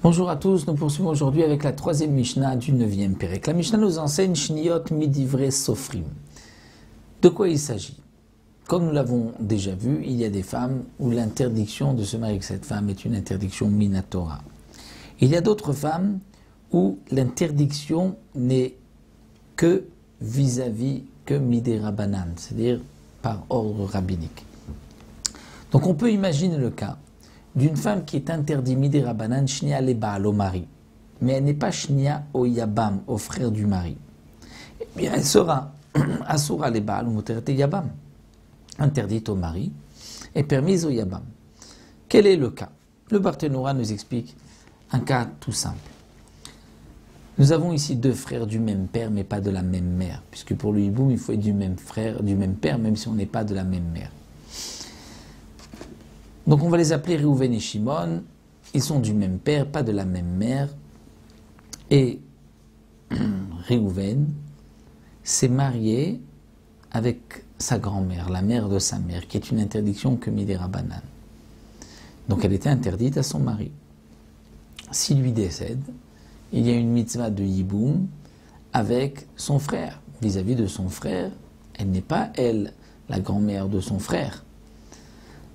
Bonjour à tous, nous poursuivons aujourd'hui avec la troisième Mishnah du 9e Pérec. La Mishnah nous enseigne Shniyot Midivre Sofrim. De quoi il s'agit? Comme nous l'avons déjà vu, il y a des femmes où l'interdiction de se marier avec cette femme est une interdiction minatora. Il y a d'autres femmes où l'interdiction n'est que vis-à-vis que midera banan, c'est-à-dire par ordre rabbinique. Donc on peut imaginer le cas d'une femme qui est interdite midera banan shnia le baal au mari, mais elle n'est pas shnia au yabam, au frère du mari. Eh bien elle sera asura le baal ou muteret yabam, interdite au mari et permise au yabam. Quel est le cas? Le Barthénora nous explique un cas tout simple. Nous avons ici deux frères du même père, mais pas de la même mère, puisque pour le hiboum, il faut être du même frère, du même père, même si on n'est pas de la même mère. Donc on va les appeler Réhouven et Shimon. Ils sont du même père, pas de la même mère. Et Réhouven s'est marié avec sa grand-mère, la mère de sa mère, qui est une interdiction que midera banan. Donc elle était interdite à son mari. S'il lui décède, il y a une mitzvah de yiboum avec son frère. Vis-à-vis de son frère, elle n'est pas, elle, la grand-mère de son frère.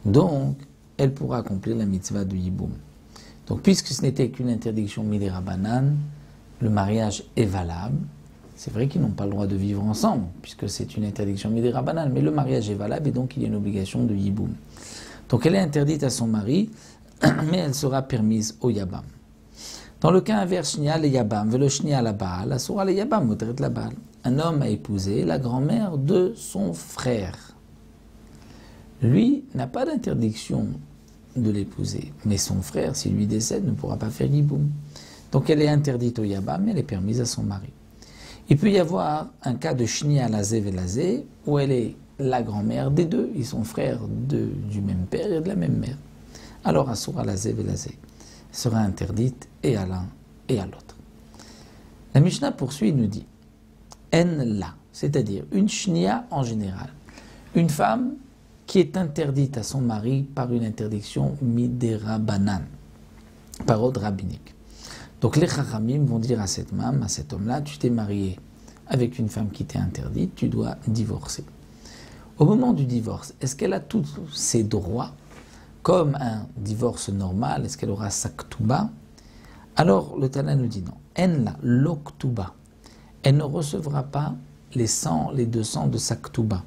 Donc, elle pourra accomplir la mitzvah de yiboum. Donc, puisque ce n'était qu'une interdiction midera banan, le mariage est valable. C'est vrai qu'ils n'ont pas le droit de vivre ensemble, puisque c'est une interdiction midera banan, mais le mariage est valable et donc il y a une obligation de yiboum. Donc, elle est interdite à son mari, mais elle sera permise au yabam. Dans le cas inverse, shnia le yabam, velo shnia la baal, asura le yabam, muteret la baal. Un homme a épousé la grand-mère de son frère. Lui n'a pas d'interdiction de l'épouser, mais son frère, s'il lui décède, ne pourra pas faire yiboum. Donc elle est interdite au yabam, mais elle est permise à son mari. Il peut y avoir un cas de shnia lazé velazé, où elle est la grand-mère des deux, ils sont frères du même père et de la même mère. Alors asura lazé velazé sera interdite et à l'un et à l'autre. La Mishnah poursuit et nous dit en la, c'est-à-dire une shnia en général, une femme qui est interdite à son mari par une interdiction midera banan, par ordre rabbinique. Donc les chachamim vont dire à cette femme, à cet homme-là, tu t'es marié avec une femme qui t'est interdite, tu dois divorcer. Au moment du divorce, est-ce qu'elle a tous ses droits comme un divorce normal? Est-ce qu'elle aura sa ktuba? Alors le Tana nous dit non. En la l'oktuba. Elle ne recevra pas les 200 de sa ktuba.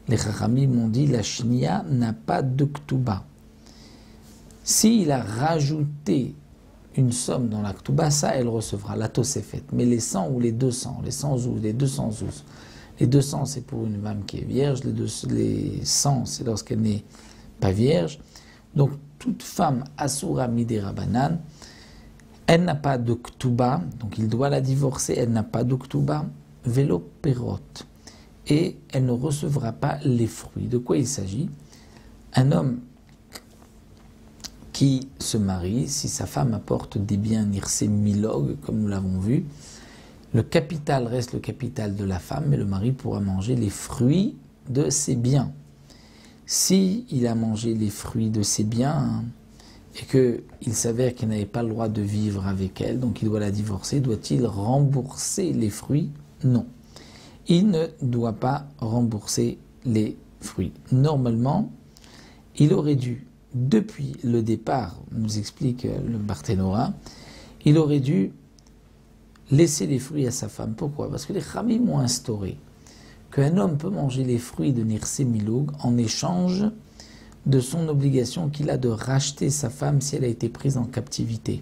Les chachamim m'ont dit la shnia n'a pas de ktuba. S'il a rajouté une somme dans la ktuba, ça elle recevra la tosefet. Mais les 100 ou les 200, les 100 zouz, les 200 zouz. Les 200 c'est pour une femme qui est vierge, les 100 c'est lorsqu'elle n'est pas vierge. Donc, toute femme asura midera banan, elle n'a pas de ktuba, donc il doit la divorcer, elle n'a pas de ktuba, velo perot, et elle ne recevra pas les fruits. De quoi il s'agit? Un homme qui se marie, si sa femme apporte des biens nirse milog, comme nous l'avons vu, le capital reste le capital de la femme, mais le mari pourra manger les fruits de ses biens. Si il a mangé les fruits de ses biens et qu'il s'avère qu'il n'avait pas le droit de vivre avec elle, donc il doit la divorcer, doit-il rembourser les fruits? Non. Il ne doit pas rembourser les fruits. Normalement, il aurait dû, depuis le départ, nous explique le Barthénora, il aurait dû laisser les fruits à sa femme. Pourquoi? Parce que les Khamim ont instauré qu'un homme peut manger les fruits de Nirse Miloug en échange de son obligation qu'il a de racheter sa femme si elle a été prise en captivité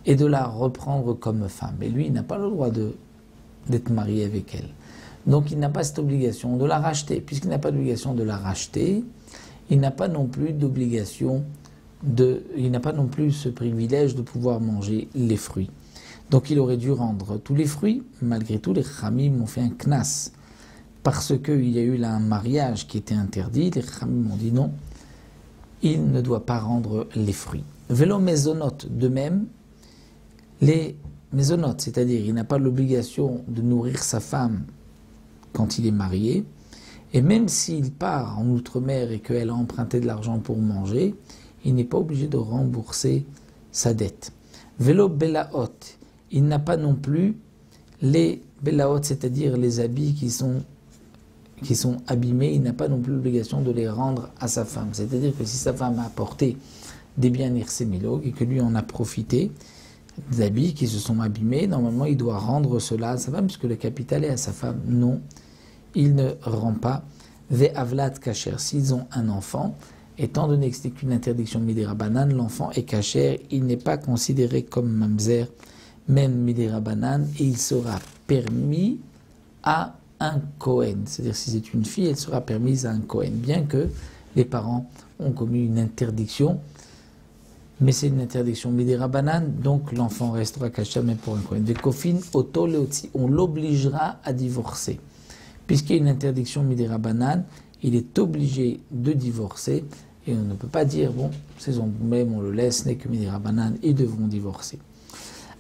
et de la reprendre comme femme. Et lui, il n'a pas le droit d'être marié avec elle. Donc il n'a pas cette obligation de la racheter. Puisqu'il n'a pas d'obligation de la racheter, il n'a pas non plus d'obligation il n'a pas non plus ce privilège de pouvoir manger les fruits. Donc il aurait dû rendre tous les fruits. Malgré tout, les Khamim ont fait un knas. Parce qu'il y a eu là un mariage qui était interdit, les Khamim ont dit non, il ne doit pas rendre les fruits. Vélo mésonote, de même, les mésonotes, c'est-à-dire il n'a pas l'obligation de nourrir sa femme quand il est marié, Et même s'il part en outre-mer et qu'elle a emprunté de l'argent pour manger, il n'est pas obligé de rembourser sa dette. Vélo Belaot, il n'a pas non plus les Belaot, c'est-à-dire les habits qui sont abîmés, il n'a pas non plus l'obligation de les rendre à sa femme. C'est-à-dire que si sa femme a apporté des biens nirsémilog et que lui en a profité, des habits qui se sont abîmés, normalement il doit rendre cela à sa femme puisque le capital est à sa femme. Non, il ne rend pas. Ve avlat kacher, s'ils ont un enfant, étant donné que c'est qu'une interdiction midirabanan, l'enfant est kacher, il n'est pas considéré comme mamzer, même midirabanan, et il sera permis à un Kohen. C'est-à-dire si c'est une fille, elle sera permise à un Kohen, bien que les parents ont commis une interdiction, mais c'est une interdiction midirabanan, donc l'enfant restera kacher même pour un Kohen. Vekofin oto leotzi, on l'obligera à divorcer. Puisqu'il y a une interdiction midirabanan, il est obligé de divorcer et on ne peut pas dire, bon, c'est son même, on le laisse, ce n'est que midirabanan, ils devront divorcer.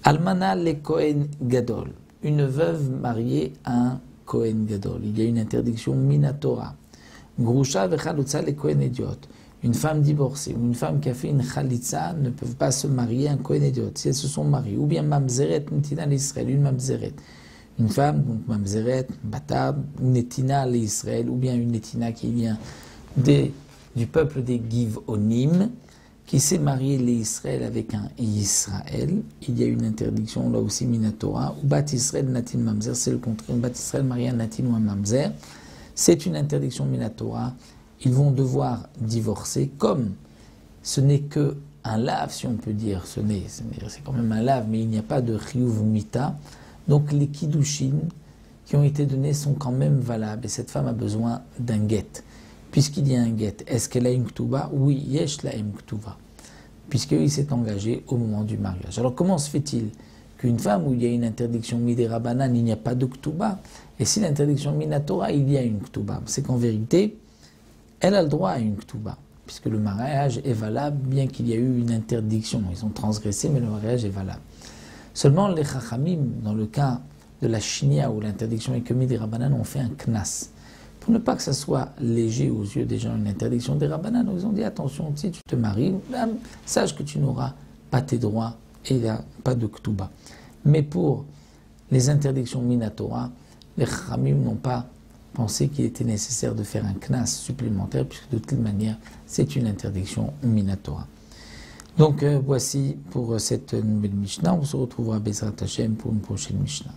Almana le Kohen Gadol, une veuve mariée à un Kohen Gadol. Il y a une interdiction minatora. Grusha vechalutza le Kohen Idiot. Une femme divorcée ou une femme qui a fait une chalitza ne peuvent pas se marier à un Kohen Idiot si elles se sont mariées. Ou bien mamzeret netina l'Israël, une mamzeret. Une femme, donc mamzeret, bâtard, une netina l'Israël, ou bien une netina qui vient du peuple des Givonim, qui s'est marié l'Israël avec un Israël. Il y a une interdiction là aussi minatora. Ou bat Israël natin mamzer, c'est le contraire. Bat Israël marié un natin ou un mamzer, c'est une interdiction minatora. Ils vont devoir divorcer, comme ce n'est que un lave, si on peut dire. C'est quand même un lave, mais il n'y a pas de chiyuv mita. Donc les kiddushin qui ont été donnés sont quand même valables. Et cette femme a besoin d'un get. Puisqu'il y a un get, est-ce qu'elle a une ktuba? Oui, yesh la em ktuba. Puisqu'il s'est engagé au moment du mariage. Alors comment se fait-il qu'une femme où il y a une interdiction midirabanan, il n'y a pas de ktuba? Et si l'interdiction minatora, il y a une ktuba? C'est qu'en vérité, elle a le droit à une ktuba. Puisque le mariage est valable, bien qu'il y ait eu une interdiction. Ils ont transgressé, mais le mariage est valable. Seulement les chachamim, dans le cas de la chinia où l'interdiction est que midirabanan, ont fait un knas. Pour ne pas que ça soit léger aux yeux des gens, une interdiction des rabbanan, ils ont dit attention, si tu te maries, sache que tu n'auras pas tes droits et il n'y a pas de ktuba. Mais pour les interdictions minatora, les chachamim n'ont pas pensé qu'il était nécessaire de faire un knas supplémentaire, puisque de toute manière, c'est une interdiction minatora. Donc voici pour cette nouvelle Mishnah. On se retrouvera Bezrat Hashem pour une prochaine Mishnah.